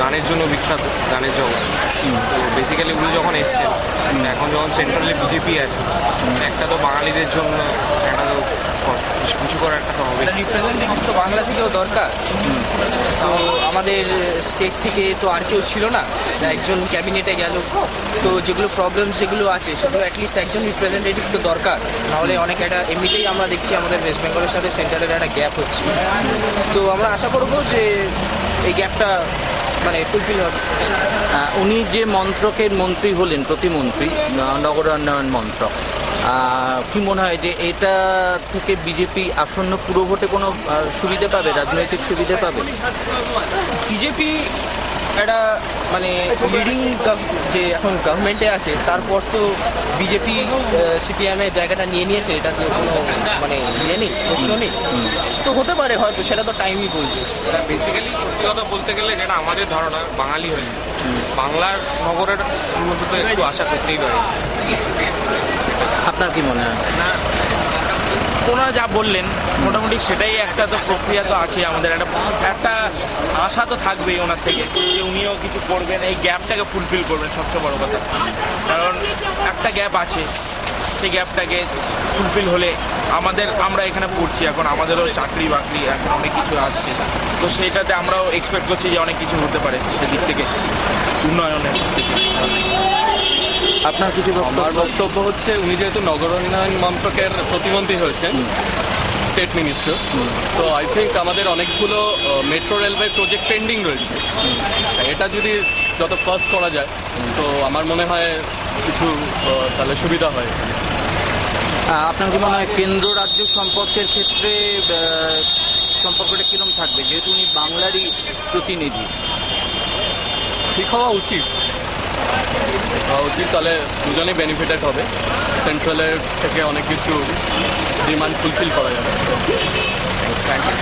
গানের জন্য বিখ্যাত, গানের জগৎ। তো বেসিক্যালি উনি যখন এসছেন, এখন যখন সেন্ট্রালে বিজেপি আছে, একটা তো বাঙালিদের জন্য একটা তো কিছু করার একটা তো হবে। রিপ্রেজেন্টেটিভ তো বাংলা থেকেও দরকার। তো আমাদের স্টেট থেকে তো আর কেউ ছিল না, একজন ক্যাবিনেটে গেল। তো যেগুলো প্রবলেম যেগুলো আছে সেগুলো অ্যাটলিস্ট একজন রিপ্রেজেন্টেটিভ তো দরকার, নাহলে অনেক একটা এমনিতেই আমরা দেখছি আমাদের ওয়েস্ট বেঙ্গলের সাথে সেন্টারের একটা গ্যাপ হচ্ছে। তো আমরা আশা করবো যে এই গ্যাপটা মানে ফুলফিল হবে। উনি যে মন্ত্রকের মন্ত্রী হলেন, প্রতিমন্ত্রী, নগরায়ণ মন্ত্রক, কি মনে হয় যে এটা থেকে বিজেপি আসন্ন পুরভোটে কোনো সুবিধা পাবে, রাজনৈতিক সুবিধা পাবে? বিজেপি একটা মানে লিডিং যে এখন গভর্নমেন্টে আছে, তারপর তো বিজেপি সিপিএমের জায়গাটা নিয়ে নিয়েছে, এটা তো কোনো মানে ইয়ে নেই, প্রশ্ন নেই। তো হতে পারে হয়তো, সেটা তো টাইমই বলবে। বেসিক্যালি সত্যি কথা বলতে গেলে যেটা আমাদের ধারণা, বাঙালি হয়ে বাংলার নগরের মধ্যে তো একটু আশা করতেই পারে। আপনার কি মনে হয়? না, ওনারা যা বললেন মোটামুটি সেটাই, একটা তো প্রক্রিয়া তো আছে, আমাদের একটা আশা তো থাকবেই ওনার থেকে যে উনিও কিছু করবেন, এই গ্যাপটাকে ফুলফিল করবেন, সবচেয়ে বড় কথা। কারণ একটা গ্যাপ আছে, সেই গ্যাপটাকে ফুলফিল হলে আমরা এখানে পড়ছি, এখন আমাদেরও চাকরি বাকরি এখন অনেক কিছু আসছে, তো সেইটাতে আমরাও এক্সপেক্ট করছি যে অনেক কিছু হতে পারে সেদিক থেকে, উন্নয়নের দিক থেকে। আপনার কিছু আমার বক্তব্য হচ্ছে, উনি যেহেতু নগরায়ণ মন্ত্রকের প্রতিমন্ত্রী হয়েছেন, স্টেট মিনিস্টার, তো আই থিঙ্ক আমাদের অনেকগুলো মেট্রো রেলওয়ে প্রজেক্ট পেন্ডিং রয়েছে। এটা যদি যত ফার্স্ট করা যায় তো আমার মনে হয় কিছু তাহলে সুবিধা হয়। আপনার কি মনে হয় কেন্দ্র রাজ্য সম্পর্কের ক্ষেত্রে সম্পর্কটা কিরকম থাকবে, যেহেতু উনি বাংলারই প্রতিনিধি? ঠিক হওয়া উচিত, তাহলে দুজনেই বেনিফিটেড হবে, সেন্ট্রালের থেকে অনেক কিছু ডিমান্ড ফুলফিল করা যাবে। Thank you.